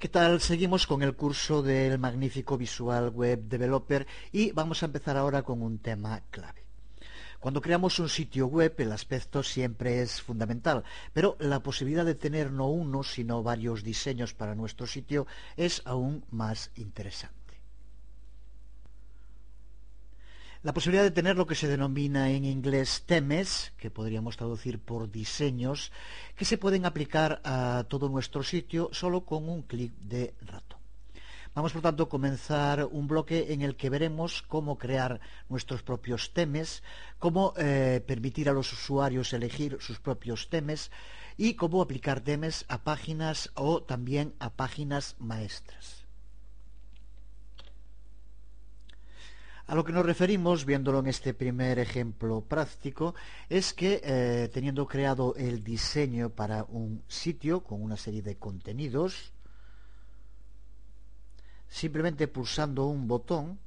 ¿Qué tal? Seguimos con el curso del magnífico Visual Web Developer y vamos a empezar ahora con un tema clave. Cuando creamos un sitio web, el aspecto siempre es fundamental, pero la posibilidad de tener no uno, sino varios diseños para nuestro sitio es aún más interesante. La posibilidad de tener lo que se denomina en inglés themes, que podríamos traducir por diseños, que se pueden aplicar a todo nuestro sitio solo con un clic de ratón. Vamos, por tanto, a comenzar un bloque en el que veremos cómo crear nuestros propios temes, cómo permitir a los usuarios elegir sus propios temes y cómo aplicar temes a páginas o también a páginas maestras. A lo que nos referimos, viéndolo en este primer ejemplo práctico, es que teniendo creado el diseño para un sitio con una serie de contenidos, simplemente pulsando un botón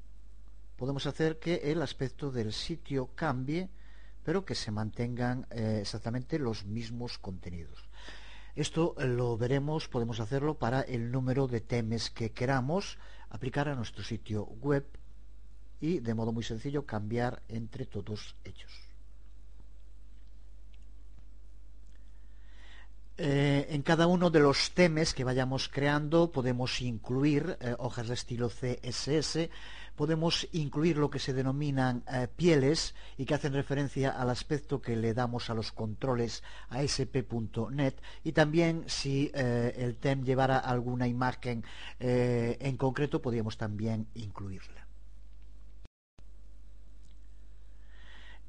podemos hacer que el aspecto del sitio cambie, pero que se mantengan exactamente los mismos contenidos. Esto lo veremos, podemos hacerlo para el número de temas que queramos aplicar a nuestro sitio web y de modo muy sencillo cambiar entre todos ellos. En cada uno de los temas que vayamos creando podemos incluir hojas de estilo CSS, podemos incluir lo que se denominan pieles y que hacen referencia al aspecto que le damos a los controles ASP.NET, y también si el tema llevara alguna imagen en concreto podríamos también incluirla.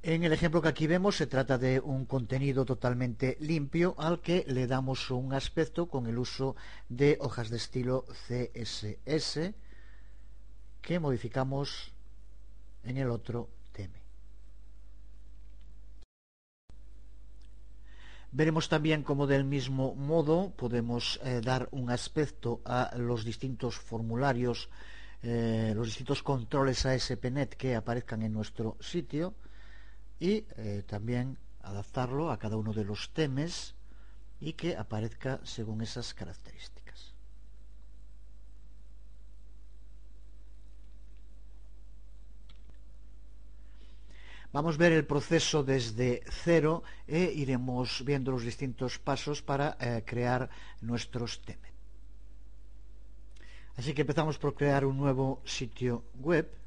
En el ejemplo que aquí vemos se trata de un contenido totalmente limpio al que le damos un aspecto con el uso de hojas de estilo CSS que modificamos en el otro tema. Veremos también cómo del mismo modo podemos dar un aspecto a los distintos formularios, los distintos controles ASP.NET que aparezcan en nuestro sitio, y también adaptarlo a cada uno de los temas y que aparezca según esas características. Vamos a ver el proceso desde cero e iremos viendo los distintos pasos para crear nuestros temas. Así que empezamos por crear un nuevo sitio web.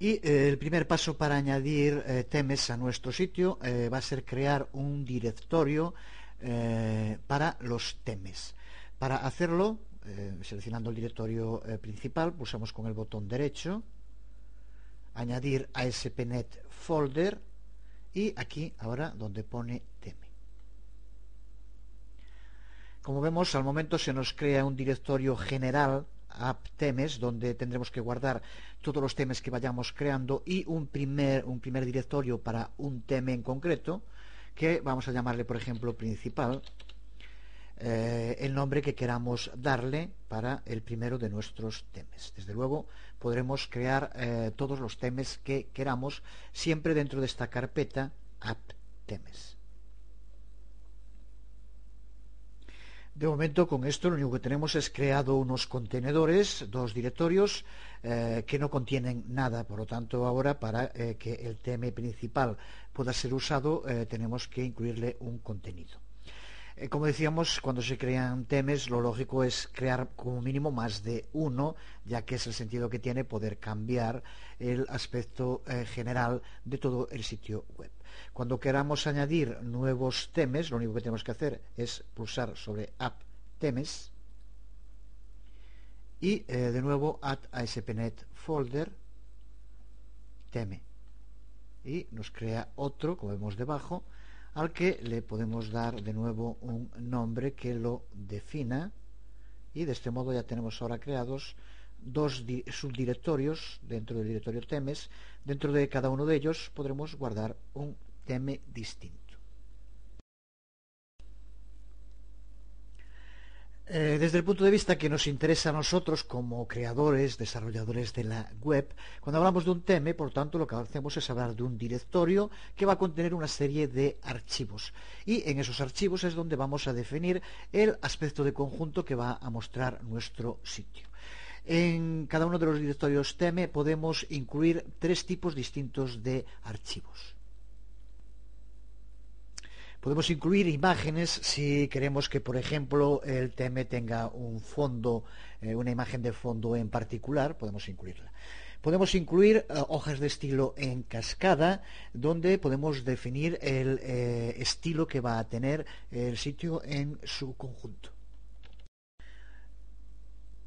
Y el primer paso para añadir temas a nuestro sitio va a ser crear un directorio para los temas. Para hacerlo, seleccionando el directorio principal, pulsamos con el botón derecho, añadir ASP.NET Folder, y aquí ahora donde pone teme. Como vemos, al momento se nos crea un directorio general app temes, donde tendremos que guardar todos los temas que vayamos creando, y un primer directorio para un tema en concreto, que vamos a llamarle, por ejemplo, principal, el nombre que queramos darle para el primero de nuestros temas. Desde luego podremos crear todos los temas que queramos, siempre dentro de esta carpeta app temes. De momento, con esto lo único que tenemos es creado unos contenedores, dos directorios que no contienen nada. Por lo tanto, ahora para que el tema principal pueda ser usado tenemos que incluirle un contenido. Como decíamos, cuando se crean temas, lo lógico es crear como mínimo más de uno, ya que es el sentido que tiene poder cambiar el aspecto general de todo el sitio web. Cuando queramos añadir nuevos temas, lo único que tenemos que hacer es pulsar sobre App Temes y de nuevo Add ASP.NET Folder Theme, y nos crea otro, como vemos debajo, al que le podemos dar de nuevo un nombre que lo defina, y de este modo ya tenemos ahora creados dos subdirectorios dentro del directorio temes. Dentro de cada uno de ellos podremos guardar un tema distinto. Desde el punto de vista que nos interesa a nosotros como creadores, desarrolladores de la web, cuando hablamos de un tema, por tanto, lo que hacemos es hablar de un directorio que va a contener una serie de archivos. Y en esos archivos es donde vamos a definir el aspecto de conjunto que va a mostrar nuestro sitio. En cada uno de los directorios theme podemos incluir tres tipos distintos de archivos. Podemos incluir imágenes si queremos que, por ejemplo, el tema tenga un fondo, una imagen de fondo en particular, podemos incluirla. Podemos incluir hojas de estilo en cascada, donde podemos definir el estilo que va a tener el sitio en su conjunto.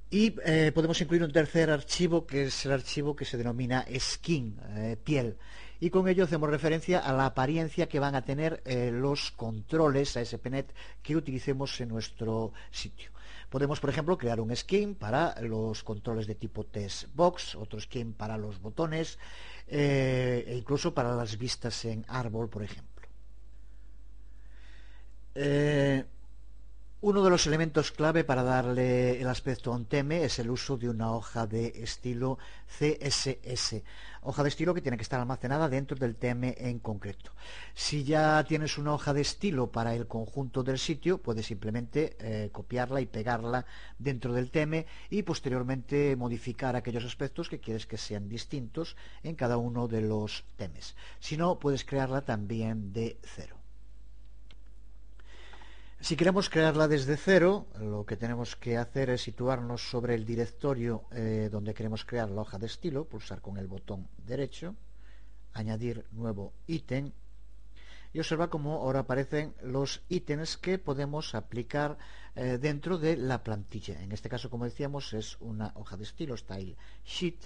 Y podemos incluir un tercer archivo, que es el archivo que se denomina skin, piel. Y con ello hacemos referencia a la apariencia que van a tener los controles ASP.NET que utilicemos en nuestro sitio. Podemos, por ejemplo, crear un skin para los controles de tipo text box, otro skin para los botones, e incluso para las vistas en árbol, por ejemplo. Uno de los elementos clave para darle el aspecto a un tema es el uso de una hoja de estilo CSS. Hoja de estilo que tiene que estar almacenada dentro del tema en concreto. Si ya tienes una hoja de estilo para el conjunto del sitio, puedes simplemente copiarla y pegarla dentro del tema y posteriormente modificar aquellos aspectos que quieres que sean distintos en cada uno de los temas. Si no, puedes crearla también de cero. Si queremos crearla desde cero, lo que tenemos que hacer es situarnos sobre el directorio donde queremos crear la hoja de estilo, pulsar con el botón derecho, añadir nuevo ítem, y observa cómo ahora aparecen los ítems que podemos aplicar dentro de la plantilla. En este caso, como decíamos, es una hoja de estilo, Style Sheet.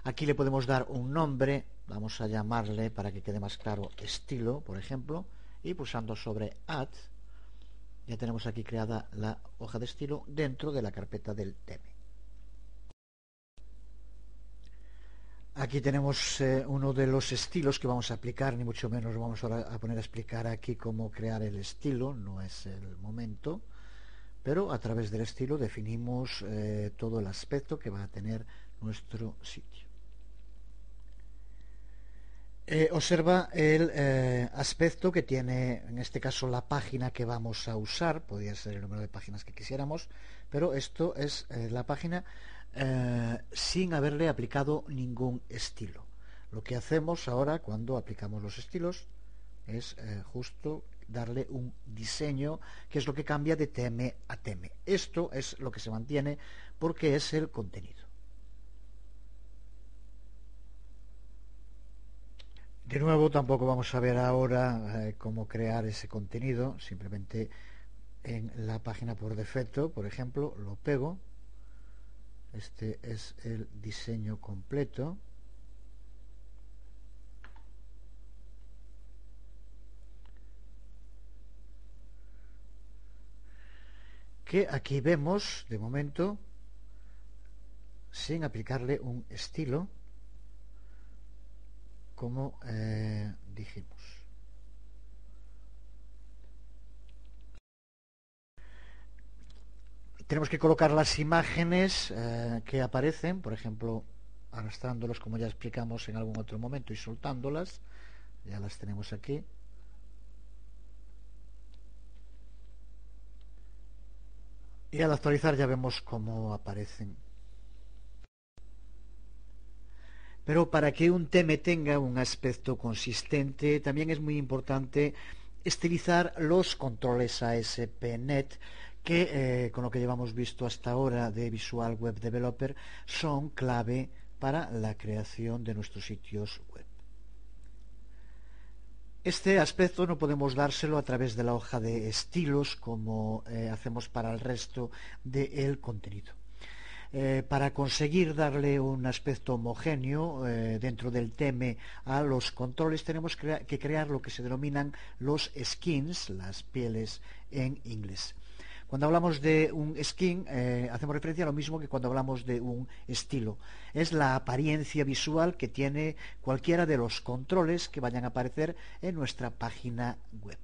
Aquí le podemos dar un nombre, vamos a llamarle, para que quede más claro, estilo, por ejemplo, y pulsando sobre Add, ya tenemos aquí creada la hoja de estilo dentro de la carpeta del tema. Aquí tenemos uno de los estilos que vamos a aplicar, ni mucho menos vamos a poner a explicar aquí cómo crear el estilo, no es el momento, pero a través del estilo definimos todo el aspecto que va a tener nuestro sitio. Observa el aspecto que tiene, en este caso, la página que vamos a usar. Podría ser el número de páginas que quisiéramos, pero esto es la página sin haberle aplicado ningún estilo. Lo que hacemos ahora cuando aplicamos los estilos es justo darle un diseño, que es lo que cambia de tema a tema. Esto es lo que se mantiene porque es el contenido. De nuevo, tampoco vamos a ver ahora cómo crear ese contenido, simplemente en la página por defecto, por ejemplo, lo pego. Este es el diseño completo. Que aquí vemos, de momento, sin aplicarle un estilo, como dijimos. Tenemos que colocar las imágenes que aparecen, por ejemplo, arrastrándolos, como ya explicamos en algún otro momento, y soltándolas. Ya las tenemos aquí. Y al actualizar ya vemos cómo aparecen. Pero para que un tema tenga un aspecto consistente, también es muy importante estilizar los controles ASP.NET que, con lo que llevamos visto hasta ahora de Visual Web Developer, son clave para la creación de nuestros sitios web. Este aspecto no podemos dárselo a través de la hoja de estilos como hacemos para el resto del contenido. Para conseguir darle un aspecto homogéneo dentro del tema a los controles tenemos que crear lo que se denominan los skins, las pieles en inglés. Cuando hablamos de un skin hacemos referencia a lo mismo que cuando hablamos de un estilo. Es la apariencia visual que tiene cualquiera de los controles que vayan a aparecer en nuestra página web.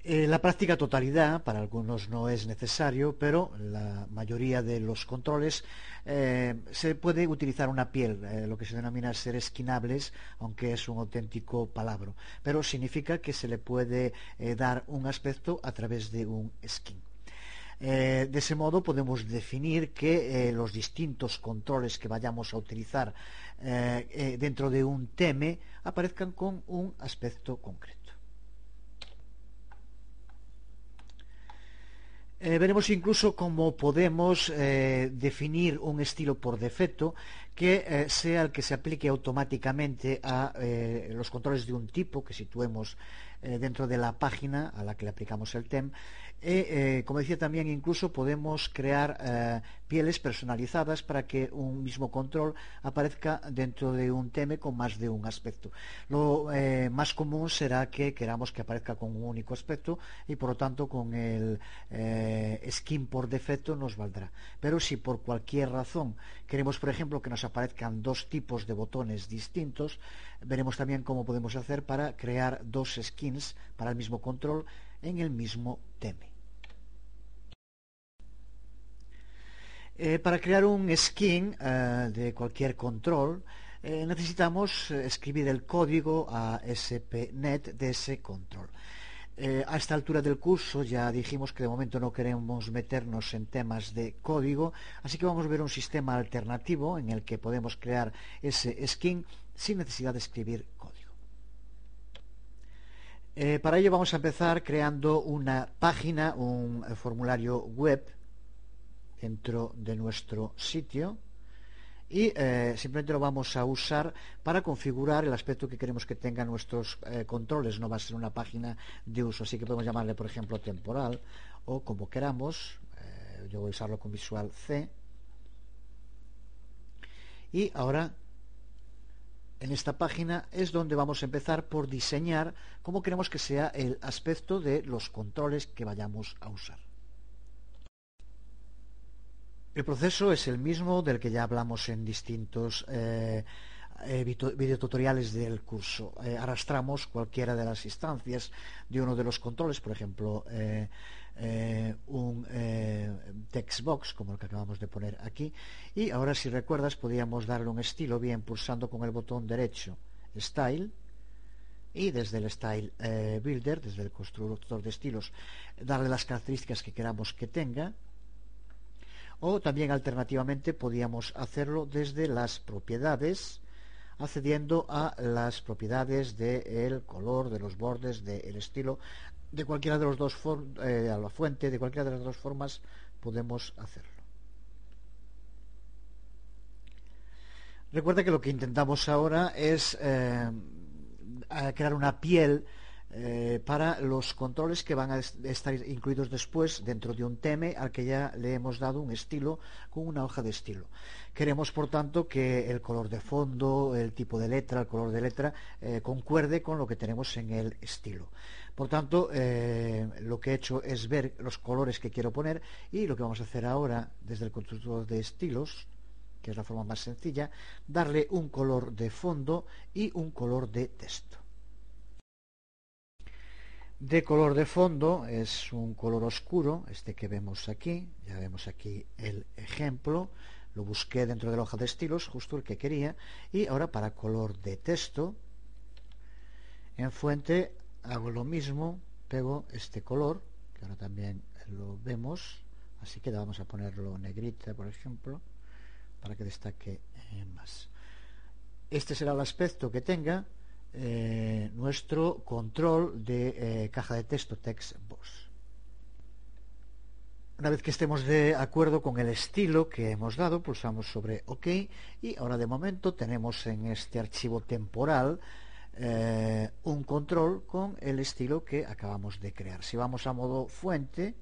La práctica totalidad, para algunos no es necesario, pero la mayoría de los controles se puede utilizar una piel, lo que se denomina ser esquinables, aunque es un auténtico palabra, pero significa que se le puede dar un aspecto a través de un skin. De ese modo podemos definir que los distintos controles que vayamos a utilizar dentro de un tema aparezcan con un aspecto concreto. Veremos incluso cómo podemos definir un estilo por defecto que sea el que se aplique automáticamente a los controles de un tipo que situemos dentro de la página a la que le aplicamos el TEM. Como decía también, incluso podemos crear pieles personalizadas para que un mismo control aparezca dentro de un tema con más de un aspecto. Lo más común será que queramos que aparezca con un único aspecto y por lo tanto con el skin por defecto nos valdrá. Pero si por cualquier razón queremos, por ejemplo, que nos aparezcan dos tipos de botones distintos, veremos también cómo podemos hacer para crear dos skins para el mismo control en el mismo tema. Para crear un skin de cualquier control necesitamos escribir el código ASP.NET de ese control. A esta altura del curso ya dijimos que de momento no queremos meternos en temas de código, así que vamos a ver un sistema alternativo en el que podemos crear ese skin sin necesidad de escribir código. Para ello vamos a empezar creando una página, un formulario web dentro de nuestro sitio y simplemente lo vamos a usar para configurar el aspecto que queremos que tengan nuestros controles. No va a ser una página de uso, así que podemos llamarle, por ejemplo, temporal o como queramos. Yo voy a usarlo con Visual C. Y ahora en esta página es donde vamos a empezar por diseñar cómo queremos que sea el aspecto de los controles que vayamos a usar. El proceso es el mismo del que ya hablamos en distintos videotutoriales del curso. Arrastramos cualquiera de las instancias de uno de los controles, por ejemplo, un text box como el que acabamos de poner aquí, y ahora, si recuerdas, podríamos darle un estilo bien pulsando con el botón derecho Style, y desde el Style Builder, desde el constructor de estilos, darle las características que queramos que tenga. O también alternativamente podíamos hacerlo desde las propiedades, accediendo a las propiedades del color, de los bordes, del estilo, de cualquiera de los dos a la fuente, de cualquiera de las dos formas podemos hacerlo. Recuerda que lo que intentamos ahora es crear una piel para los controles que van a estar incluidos después dentro de un tema al que ya le hemos dado un estilo con una hoja de estilo. Queremos, por tanto, que el color de fondo, el tipo de letra, el color de letra concuerde con lo que tenemos en el estilo. Por tanto, lo que he hecho es ver los colores que quiero poner, y lo que vamos a hacer ahora desde el constructor de estilos, que es la forma más sencilla, darle un color de fondo y un color de texto. De color de fondo es un color oscuro, este que vemos aquí. Ya vemos aquí el ejemplo, lo busqué dentro de la hoja de estilos, justo el que quería. Y ahora, para color de texto, en fuente hago lo mismo, pego este color, que ahora también lo vemos, así que vamos a ponerlo negrita, por ejemplo, para que destaque más. Este será el aspecto que tenga nuestro control de caja de texto, text box. Una vez que estemos de acuerdo con el estilo que hemos dado, pulsamos sobre OK, y ahora de momento tenemos en este archivo temporal un control con el estilo que acabamos de crear. Si vamos a modo fuente,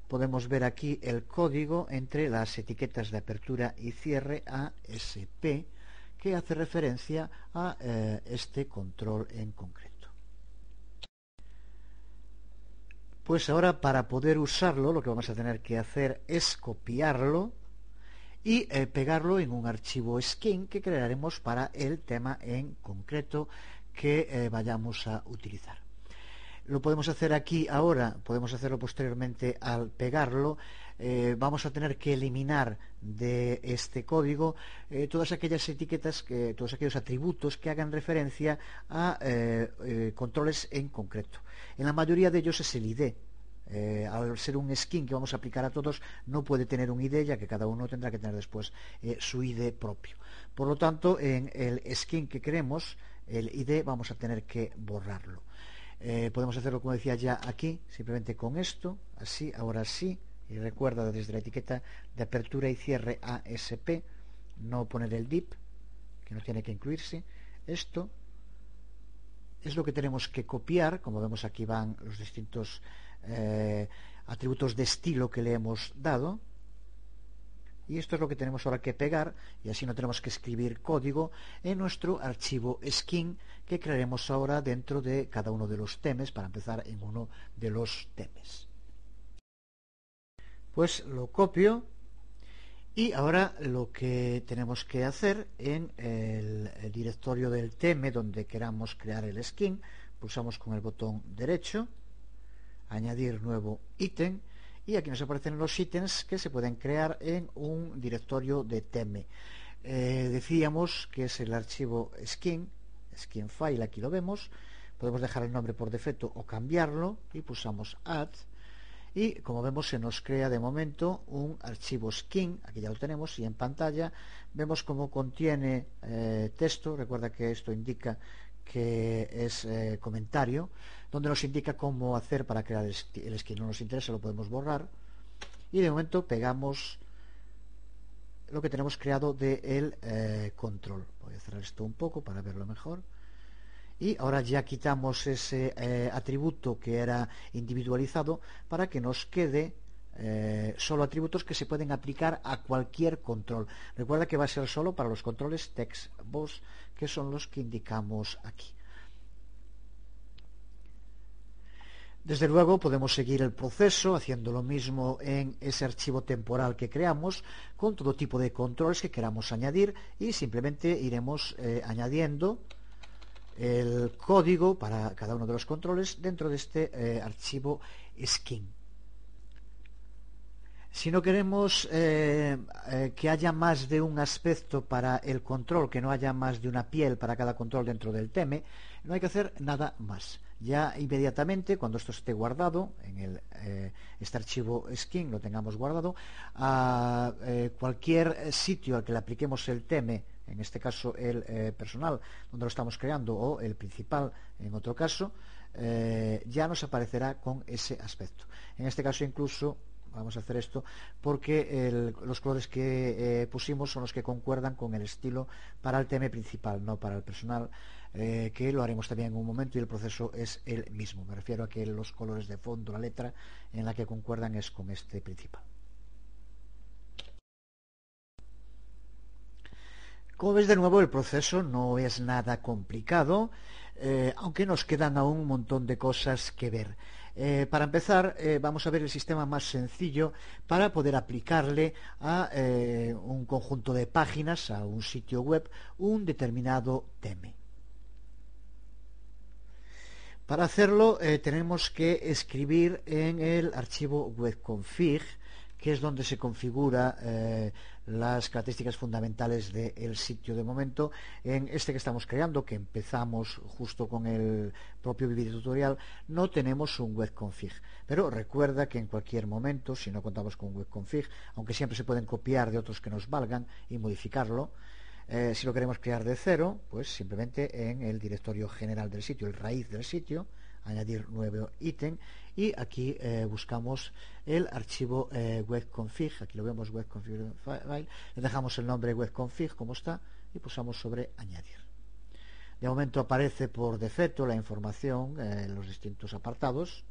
podemos ver aquí el código entre las etiquetas de apertura y cierre ASP, que hace referencia a este control en concreto. Pues ahora, para poder usarlo, lo que vamos a tener que hacer es copiarlo y pegarlo en un archivo skin que crearemos para el tema en concreto que vayamos a utilizar. Lo podemos hacer aquí ahora, podemos hacerlo posteriormente al pegarlo. Vamos a tener que eliminar de este código todas aquellas etiquetas, todos aquellos atributos que hagan referencia a controles en concreto. En la mayoría de ellos es el ID. Al ser un skin que vamos a aplicar a todos, no puede tener un ID, ya que cada uno tendrá que tener después su ID propio. Por lo tanto, en el skin que queremos, el ID vamos a tener que borrarlo. Podemos hacerlo, como decía, ya aquí, simplemente con esto, así, ahora sí. Y recuerda, desde la etiqueta de apertura y cierre ASP, no poner el div, que no tiene que incluirse. Esto es lo que tenemos que copiar. Como vemos, aquí van los distintos atributos de estilo que le hemos dado. Y esto es lo que tenemos ahora que pegar, y así no tenemos que escribir código en nuestro archivo skin que crearemos ahora dentro de cada uno de los temas, para empezar en uno de los temas. Pues lo copio, y ahora lo que tenemos que hacer en el directorio del tema donde queramos crear el skin, pulsamos con el botón derecho, añadir nuevo ítem, y aquí nos aparecen los ítems que se pueden crear en un directorio de theme. Decíamos que es el archivo skin file, aquí lo vemos. Podemos dejar el nombre por defecto o cambiarlo, y pulsamos add, y como vemos se nos crea de momento un archivo skin. Aquí ya lo tenemos, y en pantalla vemos cómo contiene texto. Recuerda que esto indica que es comentario, donde nos indica cómo hacer para crear el skin. No nos interesa, lo podemos borrar, y de momento pegamos lo que tenemos creado del control. Voy a cerrar esto un poco para verlo mejor, y ahora ya quitamos ese atributo que era individualizado, para que nos quede solo atributos que se pueden aplicar a cualquier control. Recuerda que va a ser solo para los controles text box, que son los que indicamos aquí. Desde luego podemos seguir el proceso haciendo lo mismo en ese archivo temporal que creamos, con todo tipo de controles que queramos añadir, y simplemente iremos añadiendo el código para cada uno de los controles dentro de este archivo skin. Si no queremos que haya más de un aspecto para el control, que no haya más de una piel para cada control dentro del theme, no hay que hacer nada más. Ya inmediatamente, cuando esto esté guardado en este archivo skin, lo tengamos guardado, a cualquier sitio al que le apliquemos el theme, en este caso el personal donde lo estamos creando, o el principal en otro caso, ya nos aparecerá con ese aspecto. En este caso incluso vamos a hacer esto porque los colores que pusimos son los que concuerdan con el estilo para el tema principal, no para el personal, que lo haremos también en un momento, y el proceso es el mismo. Me refiero a que los colores de fondo, la letra en la que concuerdan es con este principal. Como ves, de nuevo, el proceso no es nada complicado, aunque nos quedan aún un montón de cosas que ver. Para empezar, vamos a ver el sistema más sencillo para poder aplicarle a un conjunto de páginas, a un sitio web, un determinado tema. Para hacerlo tenemos que escribir en el archivo webconfig, que es donde se configura las características fundamentales del sitio. De momento, en este que estamos creando, que empezamos justo con el propio vídeo tutorial, no tenemos un webconfig, pero recuerda que en cualquier momento, si no contamos con un webconfig, aunque siempre se pueden copiar de otros que nos valgan y modificarlo, si lo queremos crear de cero, pues simplemente en el directorio general del sitio, el raíz del sitio, añadir nuevo ítem, y aquí buscamos el archivo webconfig. Aquí lo vemos, webconfig file, le dejamos el nombre webconfig como está, y pulsamos sobre añadir. De momento aparece por defecto la información en los distintos apartados.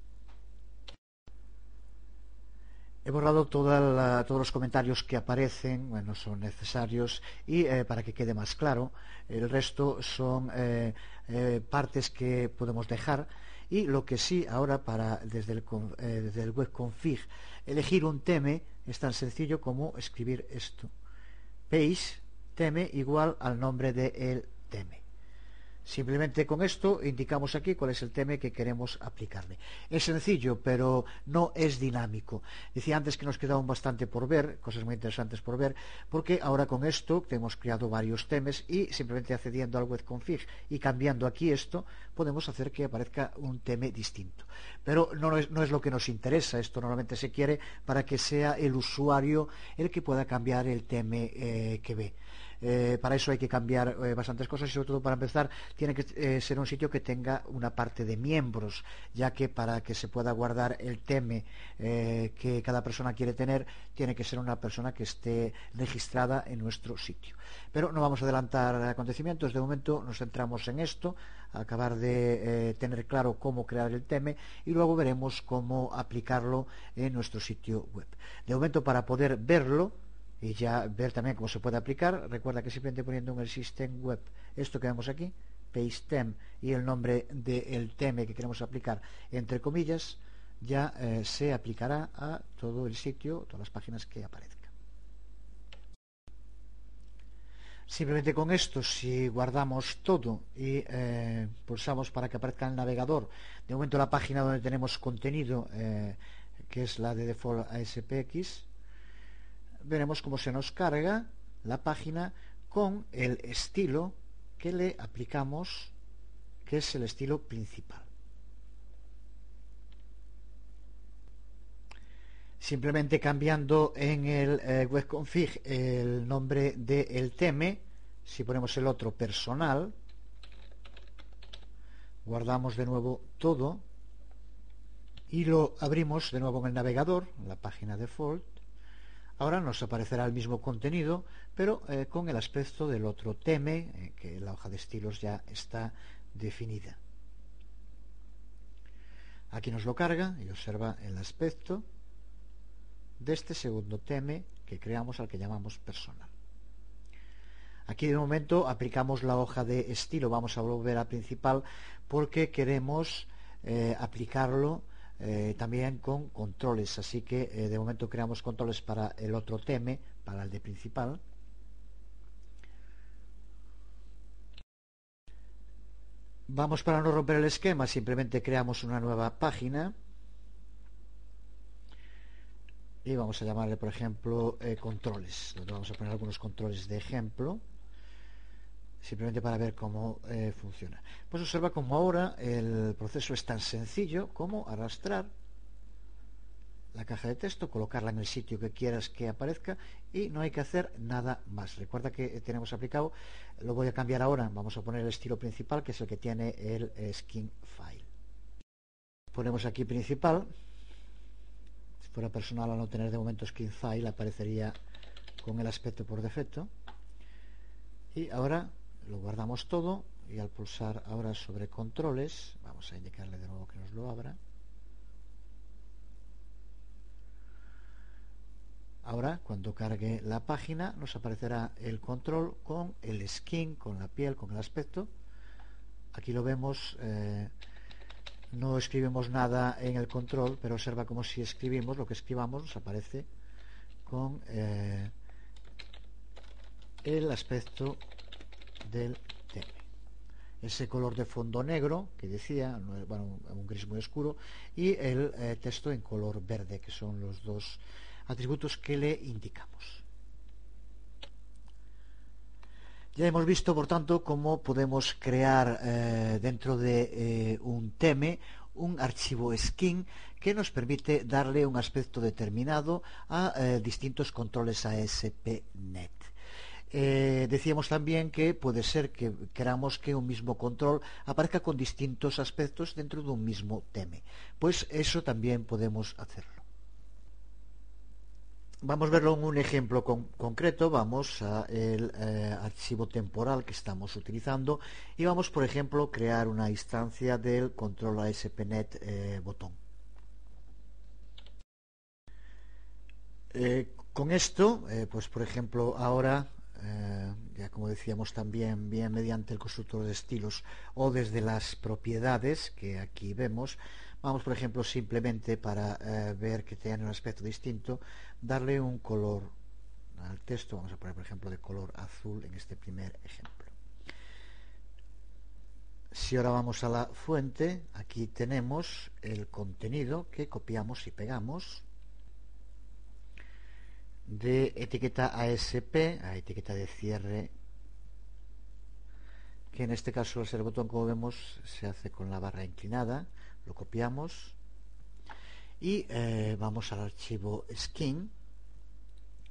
He borrado todos los comentarios que aparecen, bueno, son necesarios, y para que quede más claro, el resto son partes que podemos dejar. Y lo que sí, ahora desde el webconfig elegir un theme es tan sencillo como escribir esto: page theme igual al nombre del theme. Simplemente con esto indicamos aquí cuál es el tema que queremos aplicarle. Es sencillo, pero no es dinámico. Decía antes que nos quedaban bastante por ver, cosas muy interesantes por ver, porque ahora con esto hemos creado varios temas y simplemente accediendo al web config y cambiando aquí esto, podemos hacer que aparezca un tema distinto. Pero no es lo que nos interesa. Esto normalmente se quiere para que sea el usuario el que pueda cambiar el tema que ve. Para eso hay que cambiar bastantes cosas y sobre todo para empezar tiene que ser un sitio que tenga una parte de miembros, ya que para que se pueda guardar el tema que cada persona quiere tener tiene que ser una persona que esté registrada en nuestro sitio. Pero no vamos a adelantar acontecimientos, de momento nos centramos en esto, acabar de tener claro cómo crear el tema y luego veremos cómo aplicarlo en nuestro sitio web. De momento, para poder verlo y ya ver también cómo se puede aplicar, recuerda que simplemente poniendo en el System Web esto que vemos aquí, Paste y el nombre del tema que queremos aplicar entre comillas, ya se aplicará a todo el sitio, todas las páginas que aparezcan. Simplemente con esto, si guardamos todo y pulsamos para que aparezca en el navegador, de momento la página donde tenemos contenido, que es la de default ASPX, veremos cómo se nos carga la página con el estilo que le aplicamos, que es el estilo principal. Simplemente cambiando en el web config el nombre del tema, si ponemos el otro personal, guardamos de nuevo todo y lo abrimos de nuevo en el navegador, la página default. Ahora nos aparecerá el mismo contenido, pero con el aspecto del otro tema, que la hoja de estilos ya está definida. Aquí nos lo carga y observa el aspecto de este segundo tema que creamos, al que llamamos personal. Aquí de momento aplicamos la hoja de estilo, vamos a volver a principal porque queremos aplicarlo también con controles, así que de momento creamos controles para el otro tema, para el de principal. Vamos, para no romper el esquema, simplemente creamos una nueva página y vamos a llamarle, por ejemplo, controles, donde vamos a poner algunos controles de ejemplo, simplemente para ver cómo funciona. Pues observa como ahora el proceso es tan sencillo como arrastrar la caja de texto, colocarla en el sitio que quieras que aparezca y no hay que hacer nada más. Recuerda que tenemos aplicado, lo voy a cambiar ahora, vamos a poner el estilo principal, que es el que tiene el skin file. Ponemos aquí principal. Si fuera personal, al no tener de momento skin file, aparecería con el aspecto por defecto. Y ahora lo guardamos todo y al pulsar ahora sobre controles, vamos a indicarle de nuevo que nos lo abra. Ahora, cuando cargue la página, nos aparecerá el control con el skin, con la piel, con el aspecto. Aquí lo vemos, no escribimos nada en el control, pero observa como si escribimos, lo que escribamos nos aparece con el aspecto del tema. Ese color de fondo negro que decía, bueno, un gris muy oscuro, y el texto en color verde, que son los dos atributos que le indicamos. Ya hemos visto, por tanto, cómo podemos crear dentro de un tema un archivo skin que nos permite darle un aspecto determinado a distintos controles ASP.NET. Decíamos también que puede ser que queramos que un mismo control aparezca con distintos aspectos dentro de un mismo tema. Pues eso también podemos hacerlo. Vamos a verlo en un ejemplo concreto. Vamos al archivo temporal que estamos utilizando y vamos, por ejemplo, crear una instancia del control ASP.NET botón. Con esto, pues por ejemplo, ahora, ya como decíamos también, bien mediante el constructor de estilos o desde las propiedades que aquí vemos, vamos, por ejemplo, simplemente para ver que tenga un aspecto distinto, darle un color al texto. Vamos a poner, por ejemplo, de color azul en este primer ejemplo. Si ahora vamos a la fuente, aquí tenemos el contenido que copiamos y pegamos de etiqueta ASP a etiqueta de cierre, que en este caso al ser botón, como vemos, se hace con la barra inclinada. Lo copiamos y vamos al archivo skin,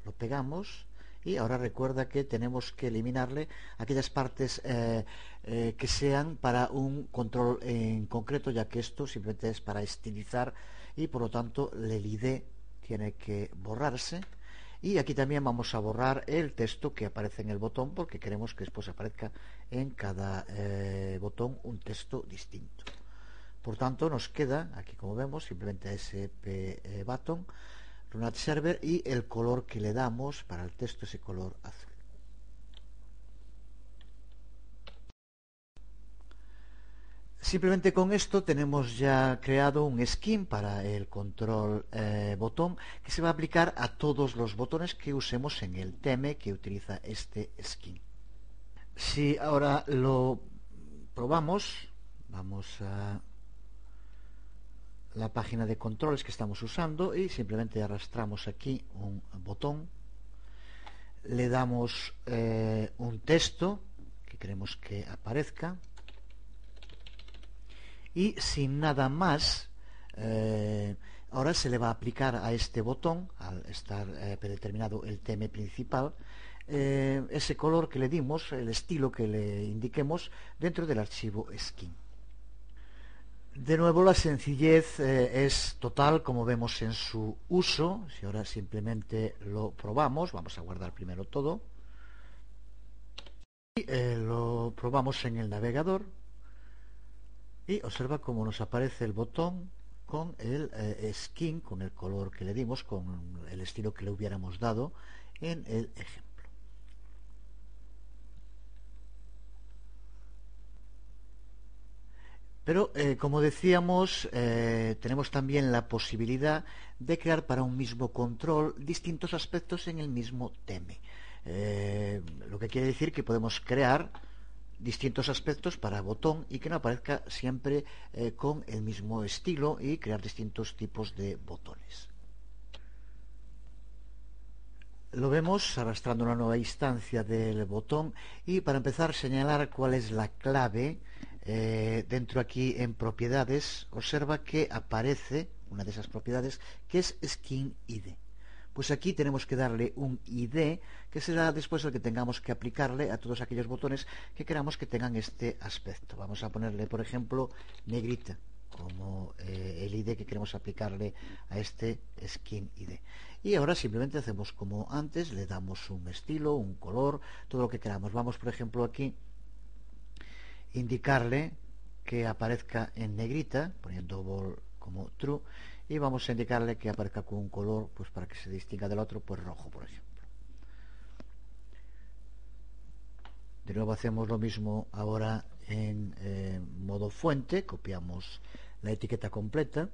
lo pegamos. Y ahora recuerda que tenemos que eliminarle aquellas partes que sean para un control en concreto, ya que esto simplemente es para estilizar y por lo tanto el ID tiene que borrarse. Y aquí también vamos a borrar el texto que aparece en el botón, porque queremos que después aparezca en cada botón un texto distinto. Por tanto, nos queda aquí, como vemos, simplemente ASP button, Runat Server, y el color que le damos para el texto, ese color azul. Simplemente con esto tenemos ya creado un skin para el control botón, que se va a aplicar a todos los botones que usemos en el theme que utiliza este skin. Si ahora lo probamos, vamos a la página de controles que estamos usando y simplemente arrastramos aquí un botón, le damos un texto que queremos que aparezca y sin nada más ahora se le va a aplicar a este botón, al estar predeterminado el tema principal, ese color que le dimos, el estilo que le indiquemos dentro del archivo skin. De nuevo, la sencillez es total, como vemos en su uso. Si ahora simplemente lo probamos, vamos a guardar primero todo y lo probamos en el navegador, y observa cómo nos aparece el botón con el skin, con el color que le dimos, con el estilo que le hubiéramos dado en el ejemplo. Pero, como decíamos, tenemos también la posibilidad de crear para un mismo control distintos aspectos en el mismo theme. Lo que quiere decir que podemos crear distintos aspectos para botón y que no aparezca siempre con el mismo estilo, y crear distintos tipos de botones. Lo vemos arrastrando una nueva instancia del botón, y para empezar señalar cuál es la clave. Dentro aquí en propiedades, observa que aparece una de esas propiedades que es Skin ID. Pues aquí tenemos que darle un ID que será después el que tengamos que aplicarle a todos aquellos botones que queramos que tengan este aspecto. Vamos a ponerle, por ejemplo, negrita como el ID que queremos aplicarle a este Skin ID. Y ahora simplemente hacemos como antes, le damos un estilo, un color, todo lo que queramos. Vamos, por ejemplo, aquí indicarle que aparezca en negrita, poniendo bold como true, y vamos a indicarle que aparezca con un color, pues para que se distinga del otro, pues rojo, por ejemplo. De nuevo hacemos lo mismo ahora en modo fuente, copiamos la etiqueta completa.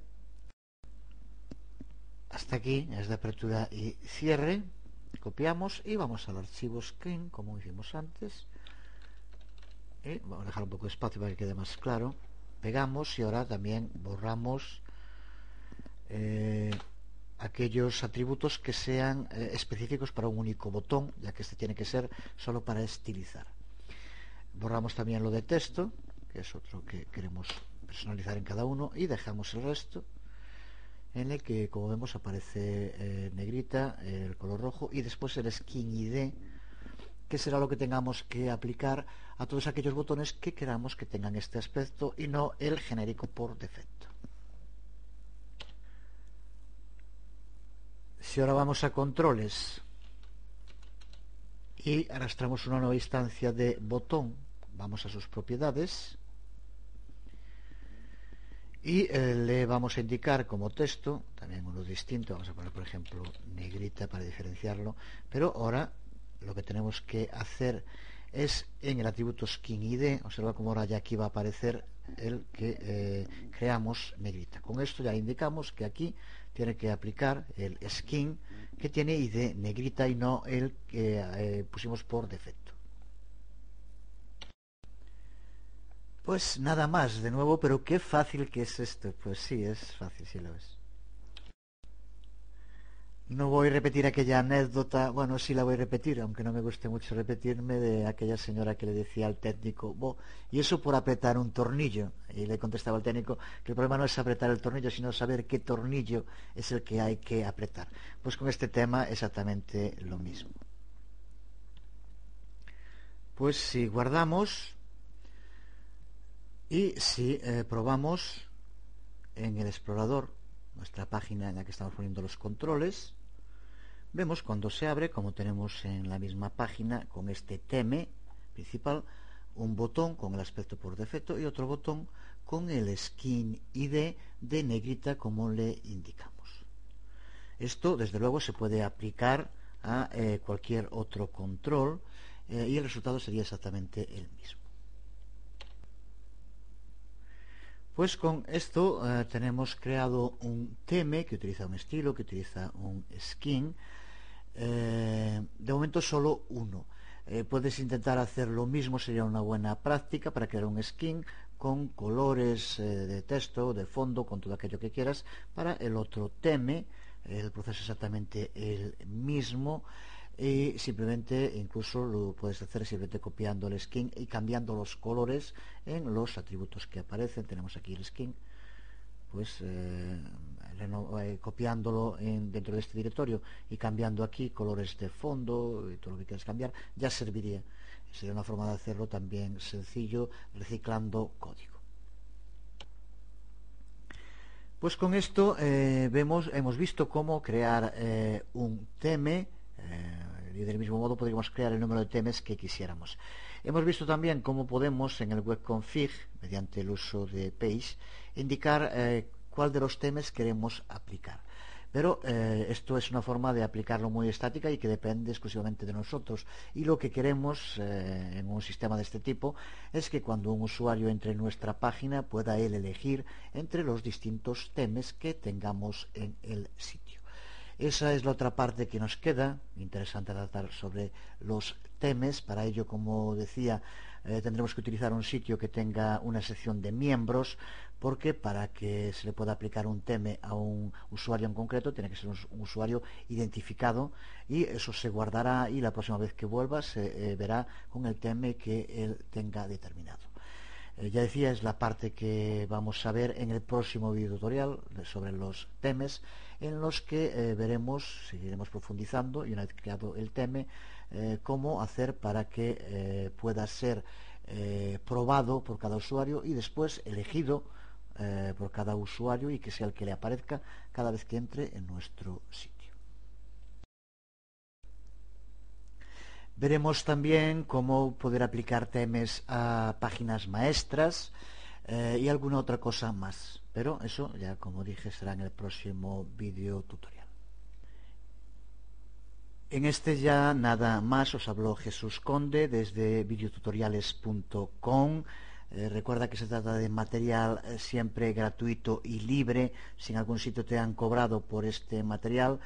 Hasta aquí es de apertura y cierre, copiamos y vamos al archivo screen, como hicimos antes. Y vamos a dejar un poco de espacio para que quede más claro. Pegamos y ahora también borramos aquellos atributos que sean específicos para un único botón, ya que este tiene que ser solo para estilizar. Borramos también lo de texto, que es otro que queremos personalizar en cada uno, y dejamos el resto, en el que, como vemos, aparece negrita, el color rojo, y después el Skin ID, que será lo que tengamos que aplicar a todos aquellos botones que queramos que tengan este aspecto y no el genérico por defecto. Si ahora vamos a controles y arrastramos una nueva instancia de botón, vamos a sus propiedades y le vamos a indicar como texto, también uno distinto, vamos a poner por ejemplo negrita para diferenciarlo, pero ahora lo que tenemos que hacer es en el atributo Skin ID, observa cómo ahora ya aquí va a aparecer el que creamos negrita. Con esto ya indicamos que aquí tiene que aplicar el Skin que tiene ID negrita y no el que pusimos por defecto. Pues nada más, de nuevo, pero qué fácil que es esto. Pues sí, es fácil, sí lo es. No voy a repetir aquella anécdota, bueno, sí la voy a repetir, aunque no me guste mucho repetirme, de aquella señora que le decía al técnico, y eso por apretar un tornillo. Y le contestaba al técnico que el problema no es apretar el tornillo, sino saber qué tornillo es el que hay que apretar. Pues con este tema exactamente lo mismo. Pues si guardamos y si probamos en el explorador, nuestra página en la que estamos poniendo los controles, vemos cuando se abre, como tenemos en la misma página, con este tema principal, un botón con el aspecto por defecto y otro botón con el skin ID de negrita, como le indicamos. Esto, desde luego, se puede aplicar a cualquier otro control y el resultado sería exactamente el mismo. Pues con esto tenemos creado un theme que utiliza un estilo, que utiliza un skin. De momento solo uno. Puedes intentar hacer lo mismo, sería una buena práctica para crear un skin con colores de texto, de fondo, con todo aquello que quieras para el otro theme. El proceso es exactamente el mismo y simplemente incluso lo puedes hacer simplemente copiando el skin y cambiando los colores en los atributos que aparecen. Tenemos aquí el skin, pues copiándolo dentro de este directorio y cambiando aquí colores de fondo y todo lo que quieras cambiar, ya serviría. Sería una forma de hacerlo también sencillo, reciclando código. Pues con esto hemos visto cómo crear un theme y del mismo modo podríamos crear el número de temas que quisiéramos. Hemos visto también cómo podemos en el webconfig, mediante el uso de page, indicar cuál de los temas queremos aplicar. Pero esto es una forma de aplicarlo muy estática y que depende exclusivamente de nosotros. Y lo que queremos en un sistema de este tipo es que cuando un usuario entre en nuestra página pueda él elegir entre los distintos temas que tengamos en el sitio. Esa es la otra parte que nos queda, interesante tratar sobre los temas. Para ello, como decía, tendremos que utilizar un sitio que tenga una sección de miembros, porque para que se le pueda aplicar un tema a un usuario en concreto tiene que ser un usuario identificado y eso se guardará y la próxima vez que vuelva se verá con el tema que él tenga determinado. Ya decía, es la parte que vamos a ver en el próximo video tutorial sobre los temas, en los que seguiremos profundizando y una vez creado el tema, cómo hacer para que pueda ser probado por cada usuario y después elegido por cada usuario y que sea el que le aparezca cada vez que entre en nuestro sitio. Veremos también cómo poder aplicar temas a páginas maestras y alguna otra cosa más. Pero eso ya, como dije, será en el próximo video tutorial. En este ya nada más, os habló Jesús Conde desde videotutoriales.com. Recuerda que se trata de material siempre gratuito y libre. Si en algún sitio te han cobrado por este material,